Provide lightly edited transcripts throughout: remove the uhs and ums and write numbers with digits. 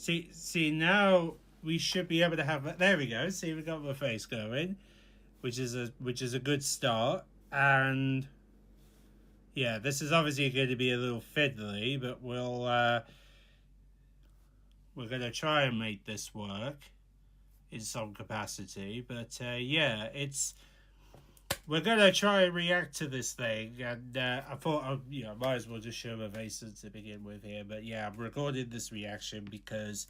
See now we should be able to have. There we go. See, we got my face going, which is a good start. And yeah, this is obviously going to be a little fiddly, but we're going to try and make this work in some capacity. But yeah, it's we're going to try and react to this thing, and I thought I might as well just show my face to begin with here. But yeah, I'm recording this reaction because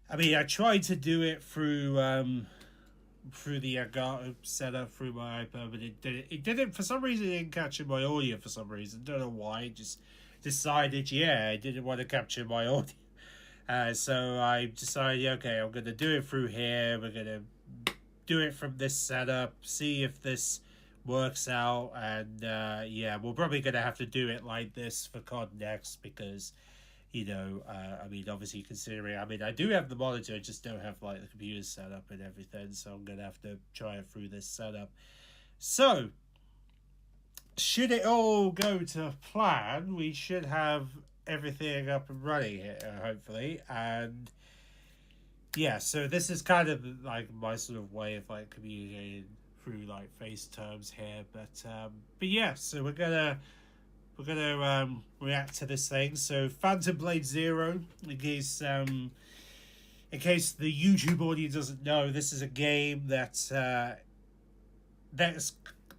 I mean I tried to do it through the Elgato setup through my iPad, but it didn't for some reason. It didn't capture my audio for some reason. Don't know why. It just decided I didn't want to capture my audio. So I decided, okay, I'm going to do it through here. We're going to do it from this setup, see if this works out. And yeah, we're probably going to have to do it like this for COD Next because, I mean, obviously considering, I mean, I do have the monitor, I just don't have like the computer set up and everything. So I'm going to have to try it through this setup. So, should it all go to plan, we should have everything up and running here, hopefully. And yeah, so this is kind of like my sort of way of like communicating through like face terms here. But yeah, so we're gonna react to this thing. So Phantom Blade Zero, in case the YouTube audience doesn't know, this is a game that's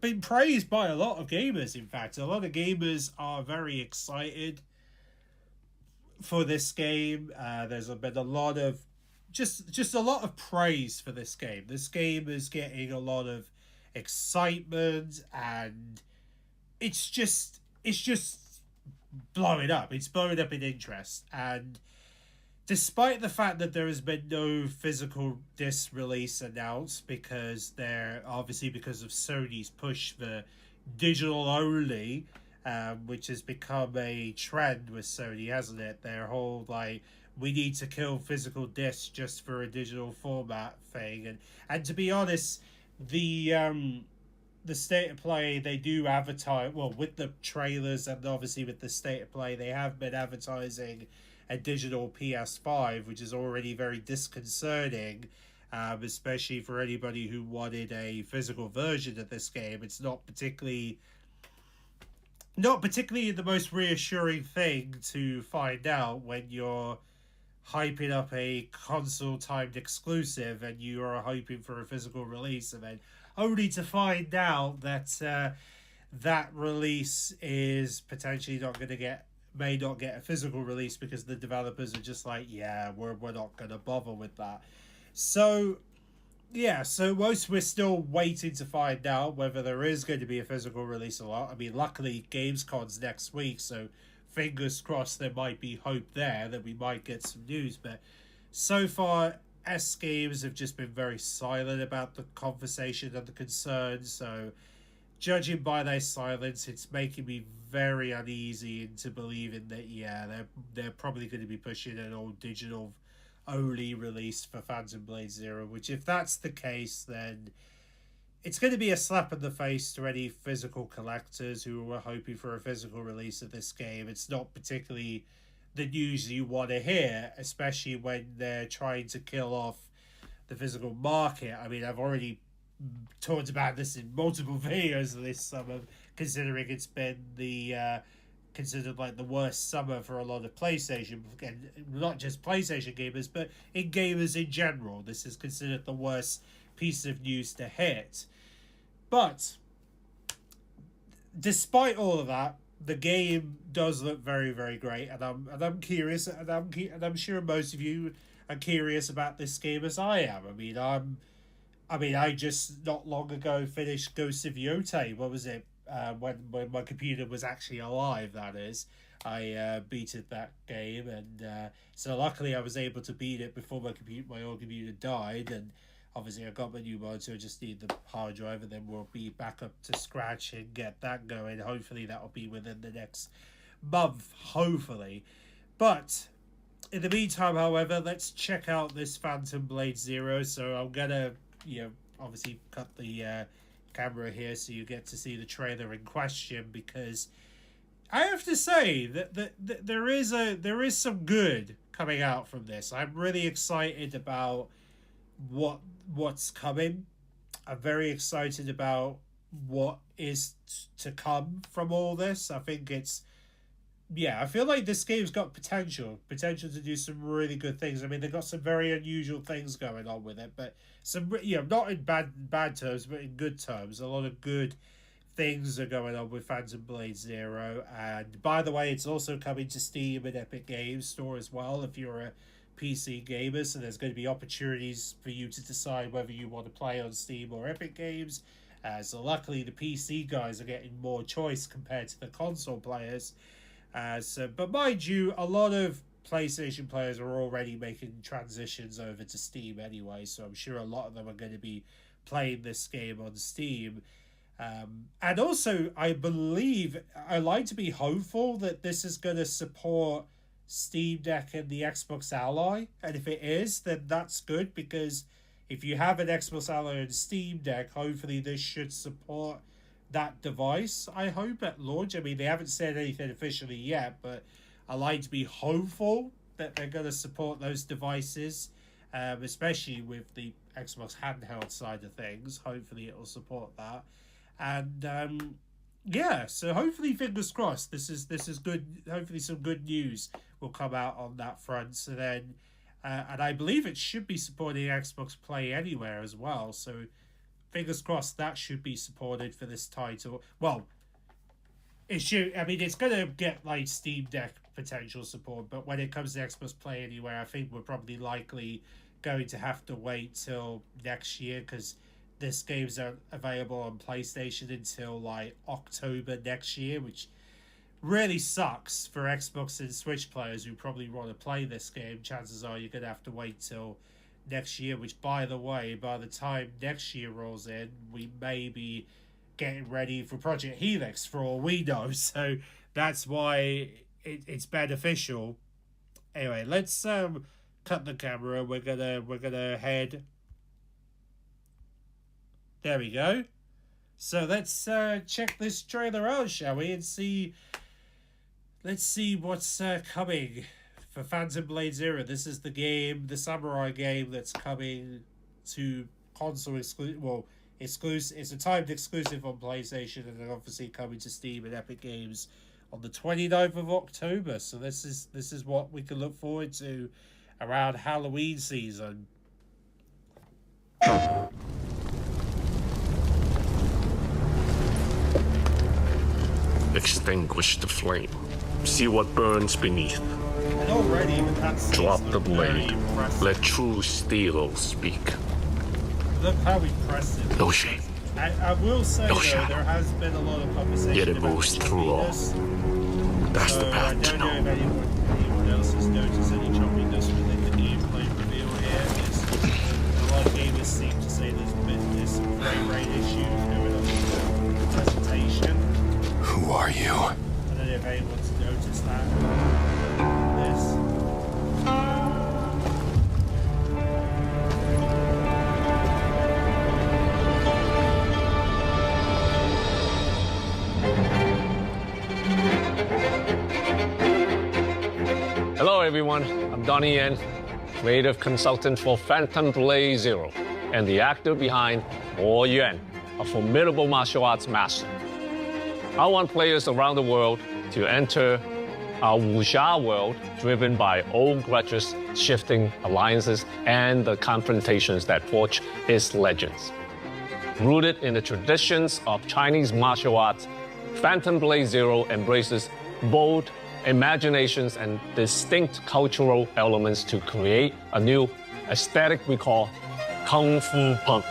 been praised by a lot of gamers. In fact, a lot of gamers are very excited for this game. There's been a lot of just a lot of praise for this game. This game is getting a lot of excitement, and it's just blowing up. It's blowing up in interest, and despite the fact that there has been no physical disc release announced, because because of Sony's push for digital only, which has become a trend with Sony, hasn't it? Their whole like, we need to kill physical discs just for a digital format thing, and to be honest, the state of play, they do advertise, well, with the trailers and obviously with the state of play, they have been advertising a digital PS5, which is already very disconcerting, especially for anybody who wanted a physical version of this game. It's not particularly the most reassuring thing to find out when you're hyping up a console timed exclusive and you are hoping for a physical release, and then only to find out that that release is potentially may not get a physical release because the developers are just like, yeah, we're not going to bother with that. So yeah, so we're still waiting to find out whether there is going to be a physical release or not. I mean, luckily Gamescom's next week, so fingers crossed there might be hope there that we might get some news. But so far, S Games have just been very silent about the conversation and the concerns. So judging by their silence, it's making me very uneasy into believing that, yeah, they're probably going to be pushing an all digital only release for Phantom Blade Zero, which if that's the case, then it's going to be a slap in the face to any physical collectors who were hoping for a physical release of this game. It's not particularly the news you want to hear, especially when they're trying to kill off the physical market. I mean, I've already talked about this in multiple videos this summer, considering it's been considered like the worst summer for a lot of PlayStation, and not just PlayStation gamers, but in gamers in general. This is considered the worst piece of news to hit. But despite all of that, the game does look very, very great, and I'm curious, and I'm sure most of you are curious about this game as I am. I mean, I just not long ago finished Ghost of Yotei. What was it? When my computer was actually alive, that is. I beated that game, and so luckily I was able to beat it before my old computer died, and obviously I got my new monitor. I just need the hard drive, and then we'll be back up to scratch and get that going. Hopefully that will be within the next month, hopefully. But in the meantime, however, let's check out this Phantom Blade Zero. So I'm gonna, obviously cut the camera here so you get to see the trailer in question, because I have to say that there is some good coming out from this. I'm really excited about what's coming. I'm very excited about what is to come from all this. I think I feel like this game's got potential to do some really good things. I mean, they've got some very unusual things going on with it, but some, not in bad terms, but in good terms. A lot of good things are going on with Phantom Blade Zero. And by the way, it's also coming to Steam and Epic Games Store as well if you're a PC gamer. So there's going to be opportunities for you to decide whether you want to play on Steam or Epic Games. So luckily, the PC guys are getting more choice compared to the console players. But mind you, a lot of PlayStation players are already making transitions over to Steam anyway, so I'm sure a lot of them are going to be playing this game on Steam. And also, I like to be hopeful that this is going to support Steam Deck and the Xbox Ally, and if it is, then that's good, because if you have an Xbox Ally and Steam Deck, hopefully this should support that device, I hope, at launch. I mean, they haven't said anything officially yet, but I like to be hopeful that they're going to support those devices, especially with the Xbox handheld side of things. Hopefully it will support that. And so hopefully, fingers crossed, this is good. Hopefully some good news will come out on that front. So then, and I believe it should be supporting Xbox Play Anywhere as well, so fingers crossed that should be supported for this title. Well, it should. I mean, it's going to get like Steam Deck potential support, but when it comes to Xbox Play Anywhere, I think we're probably likely going to have to wait till next year, because this game's available on PlayStation until like October next year, which really sucks for Xbox and Switch players who probably want to play this game. Chances are you're going to have to wait till next year, which, by the way, by the time next year rolls in, we may be getting ready for Project Helix for all we know. So that's why it's beneficial. Anyway, let's cut the camera. We're gonna head. There we go. So let's check this trailer out, shall we, and see. Let's see what's coming for Phantom Blade Zero. This is the game, the samurai game that's coming to console exclusive. Well, exclusive. It's a timed exclusive on PlayStation, and then obviously coming to Steam and Epic Games on the 29th of October. So this is what we can look forward to around Halloween season. Extinguish the flame. See what burns beneath. And already the cutscenes Drop the look very blade. impressive. Let true steel speak. Look how impressive. No shame. I will say, No though, shadow. there has been a lot of conversation Yet it about moves through all. choppiness. That's the I path to don't know know. if anyone else has noticed any choppiness within the gameplay reveal here. A lot of gamers seem to say there's some frame rate issues going on with the presentation. Who are you? I don't know if anyone's noticed that. This. Hello everyone, I'm Donnie Yen, creative consultant for Phantom Blade Zero, and the actor behind Mo Yuan, a formidable martial arts master. I want players around the world to enter our wuxia world driven by old grudges, shifting alliances, and the confrontations that forge its legends. Rooted in the traditions of Chinese martial arts, Phantom Blade Zero embraces bold imaginations and distinct cultural elements to create a new aesthetic we call Kung Fu Punk.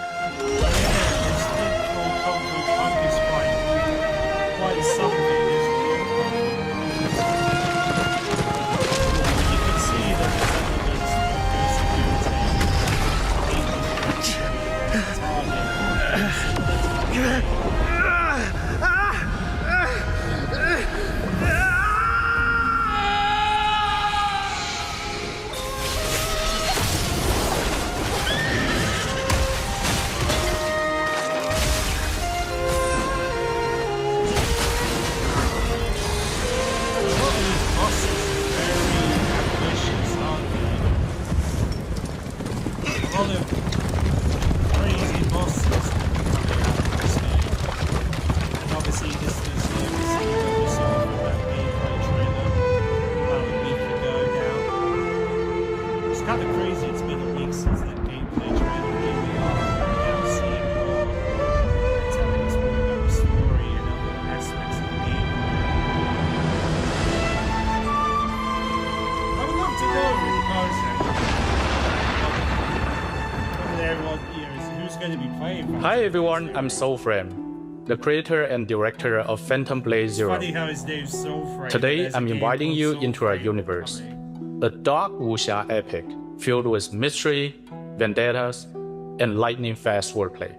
Hi everyone, I'm Soulframe, the creator and director of Phantom Blade Zero. Funny how his name's Soulframe. Today, There's a I'm game inviting called you into our Soulframe universe. coming. A dark wuxia epic filled with mystery, vendettas, and lightning-fast wordplay.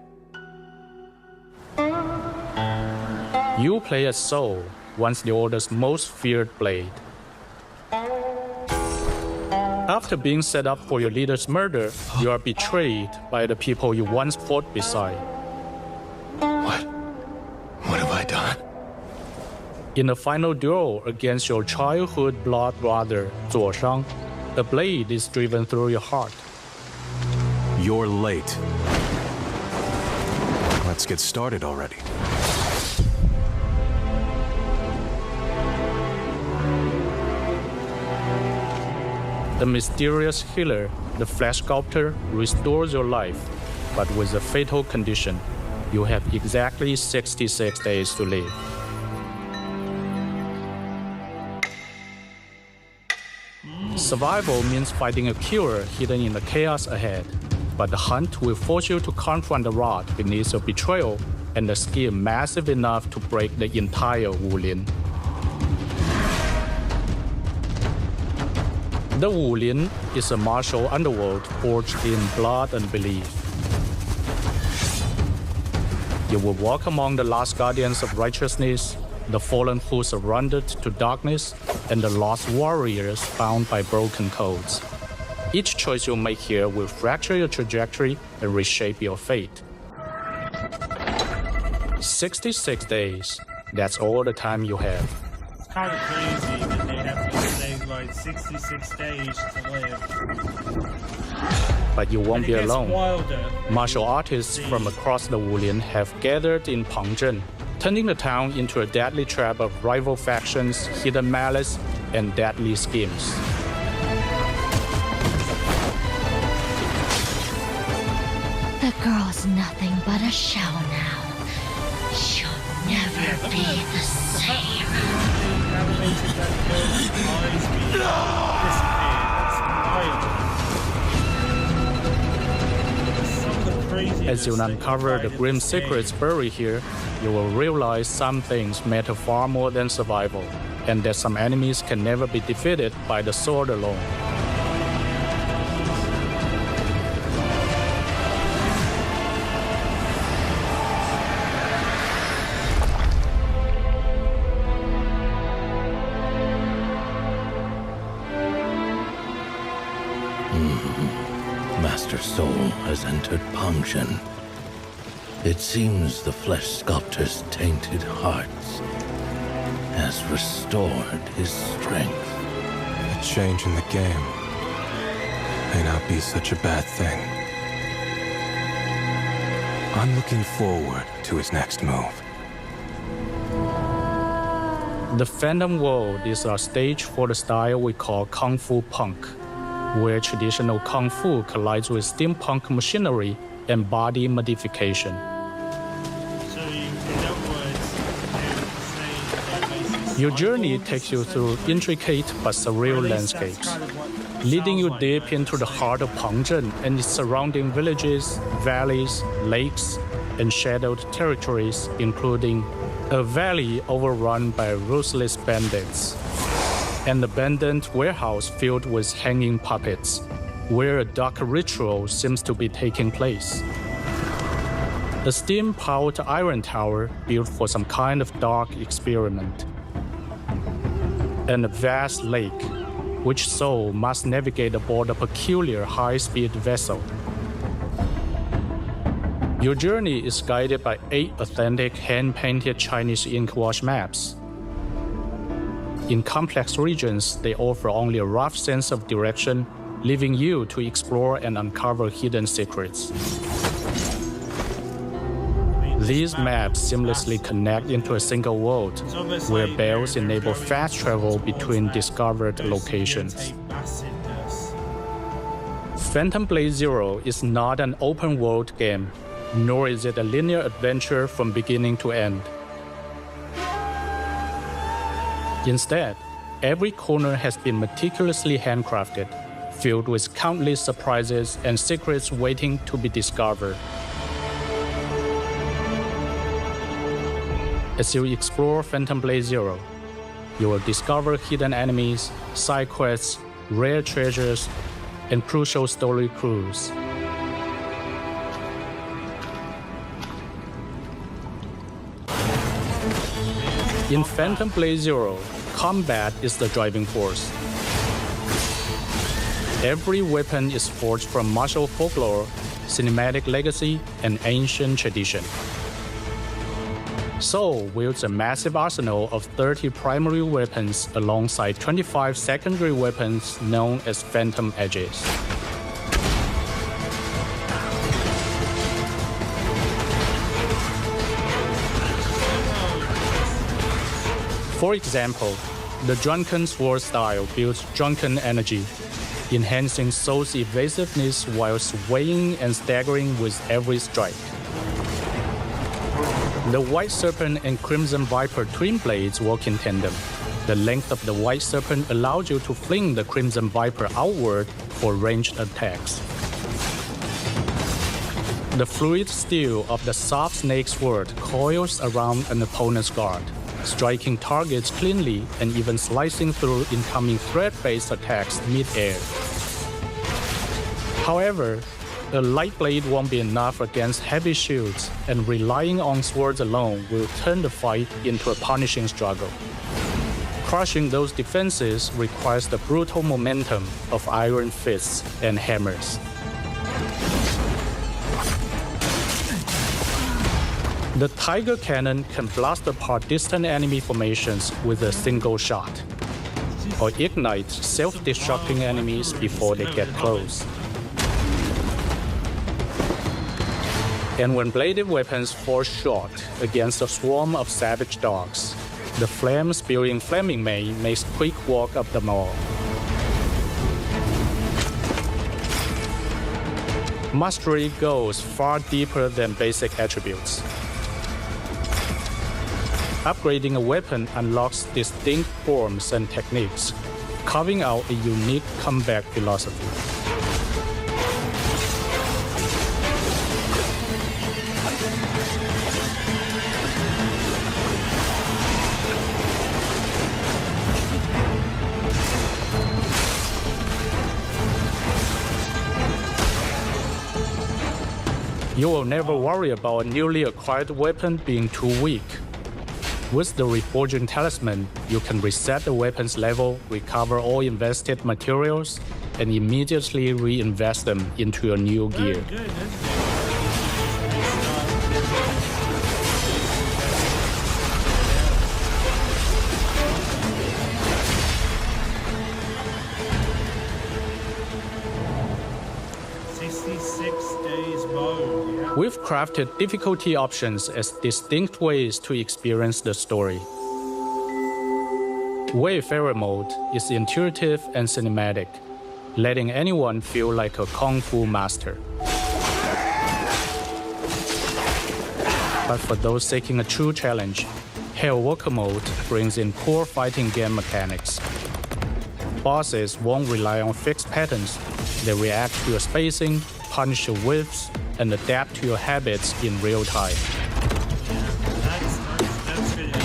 You play as Soul, once the Order's most feared blade. After being set up for your leader's murder, you are betrayed by the people you once fought beside. What? What have I done? In the final duel against your childhood blood brother, Zuo Shang, the blade is driven through your heart. You're late. Let's get started already. The mysterious healer, the Flesh Sculptor, restores your life, but with a fatal condition. You have exactly 66 days to live. Survival means finding a cure hidden in the chaos ahead, but the hunt will force you to confront the rot beneath your betrayal and a skill massive enough to break the entire Wulin. The Wulin is a martial underworld forged in blood and belief. You will walk among the last guardians of righteousness, the fallen who surrendered to darkness, and the lost warriors bound by broken codes. Each choice you make here will fracture your trajectory and reshape your fate. 66 days, that's all the time you have. It's kind of crazy that they have to say like 66 days to live. But you won't be It gets alone. wilder. Martial artists from across the Wulin have gathered in Pangzhen, turning the town into a deadly trap of rival factions, hidden malice, and deadly schemes. The girl's nothing but a shell now. She'll never be the same. Animated that girl's eyes being disappeared. That's wild. Some of the craziness As you that uncover find the in grim this game. secrets buried here, you will realize some things matter far more than survival, and that some enemies can never be defeated by the sword alone. Master Soul has entered Pangzhen. It seems the Flesh Sculptor's tainted hearts has restored his strength. A change in the game may not be such a bad thing. I'm looking forward to his next move. The Phantom World is a stage for the style we call Kung Fu Punk, where traditional Kung Fu collides with steampunk machinery and body modification. So in other words, they're basically Your journey takes you through intricate but surreal landscapes, leading you deep into the heart of Pangzhen and its surrounding villages, valleys, lakes, and shadowed territories, including a valley overrun by ruthless bandits, an abandoned warehouse filled with hanging puppets, where a dark ritual seems to be taking place. A steam-powered iron tower built for some kind of dark experiment. And a vast lake, which Soul must navigate aboard a peculiar high-speed vessel. Your journey is guided by 8 authentic hand-painted Chinese ink wash maps. In complex regions, they offer only a rough sense of direction, leaving you to explore and uncover hidden secrets. These maps seamlessly connect into a single world, where bells enable fast travel between discovered locations. Phantom Blade Zero is not an open-world game, nor is it a linear adventure from beginning to end. Instead, every corner has been meticulously handcrafted, filled with countless surprises and secrets waiting to be discovered. As you explore Phantom Blade Zero, you will discover hidden enemies, side quests, rare treasures, and crucial story clues. In Phantom Blade Zero, combat is the driving force. Every weapon is forged from martial folklore, cinematic legacy, and ancient tradition. Soul wields a massive arsenal of 30 primary weapons alongside 25 secondary weapons known as Phantom Edges. For example, the Drunken Sword style builds drunken energy, enhancing Soul's evasiveness while swaying and staggering with every strike. The White Serpent and Crimson Viper twin blades work in tandem. The length of the White Serpent allows you to fling the Crimson Viper outward for ranged attacks. The fluid steel of the Soft Snake Sword coils around an opponent's guard, striking targets cleanly and even slicing through incoming threat-based attacks mid-air. However, a light blade won't be enough against heavy shields, and relying on swords alone will turn the fight into a punishing struggle. Crushing those defenses requires the brutal momentum of iron fists and hammers. The Tiger Cannon can blast apart distant enemy formations with a single shot, or ignite self-destructing enemies before they get close. And when bladed weapons fall short against a swarm of savage dogs, the flame-spewing Flaming Mane makes quick work of them all. Mastery goes far deeper than basic attributes. Upgrading a weapon unlocks distinct forms and techniques, carving out a unique combat philosophy. You will never worry about a newly acquired weapon being too weak. With the Reforging Talisman, you can reset the weapon's level, recover all invested materials, and immediately reinvest them into your new gear. We've crafted difficulty options as distinct ways to experience the story. Wayfarer mode is intuitive and cinematic, letting anyone feel like a kung fu master. But for those seeking a true challenge, Hellwalker mode brings in core fighting game mechanics. Bosses won't rely on fixed patterns. They react to your spacing, punish your whiffs, and adapt to your habits in real time. That's good.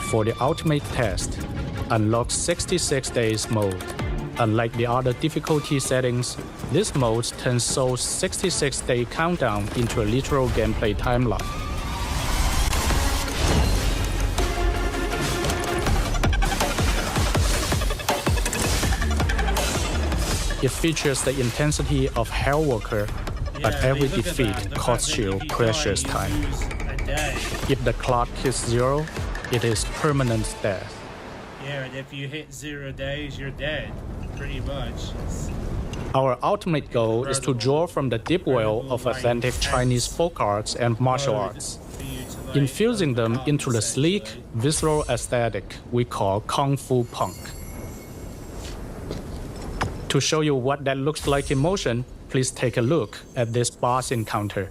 For the ultimate test, unlock 66 days mode. Unlike the other difficulty settings, this mode turns Soul's 66-day countdown into a literal gameplay timeline. It features the intensity of Hellwalker, but every defeat costs you precious time. If the clock hits 0, it is permanent death. Yeah, and if you hit 0 days, you're dead. Pretty much. Our ultimate goal is to draw from the deep well of authentic Chinese folk arts and martial arts, infusing them into the sleek, visceral aesthetic we call Kung Fu Punk. To show you what that looks like in motion, please take a look at this boss encounter.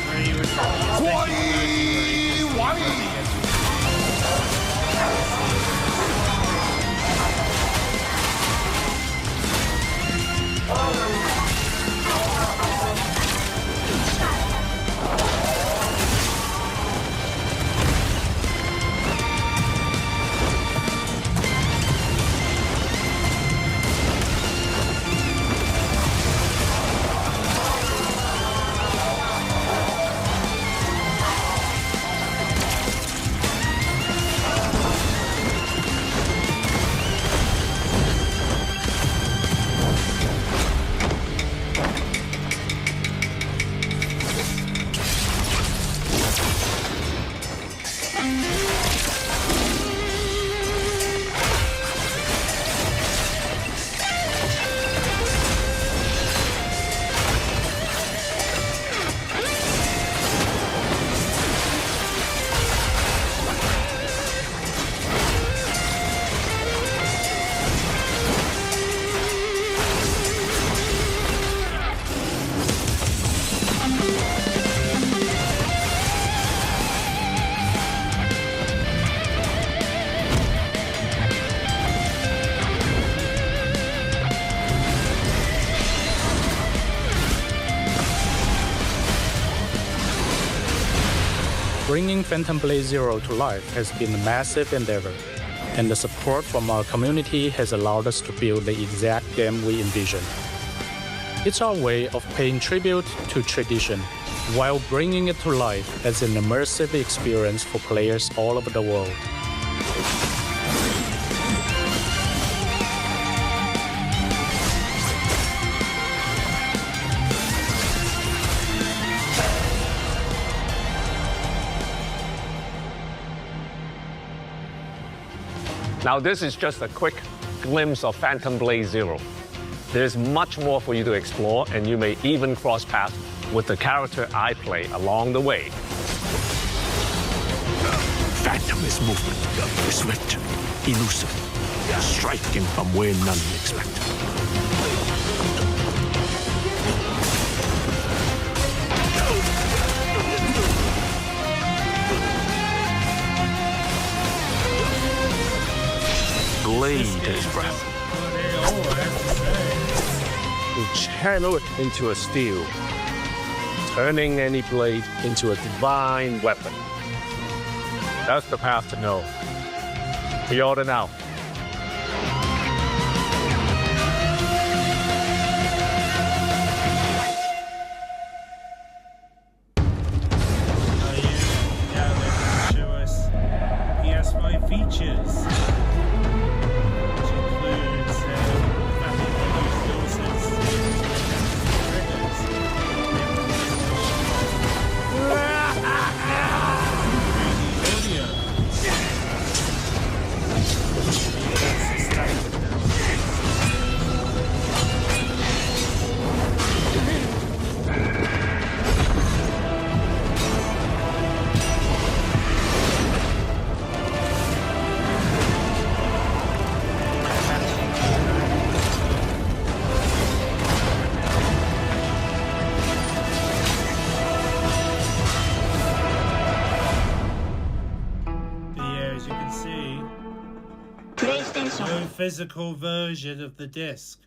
where you would Bringing Phantom Blade Zero to life has been a massive endeavor, and the support from our community has allowed us to build the exact game we envisioned. It's our way of paying tribute to tradition while bringing it to life as an immersive experience for players all over the world. Now, this is just a quick glimpse of Phantom Blade Zero. There's much more for you to explore, and you may even cross paths with the character I play along the way. Phantom is movement, swift, elusive, striking from where none expect. Blade is breath. You channel it into a steel, turning any blade into a divine weapon. That's the path to know. Pre-order now. show us PS5 features. No physical version of the disc,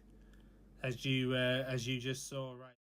as you just saw right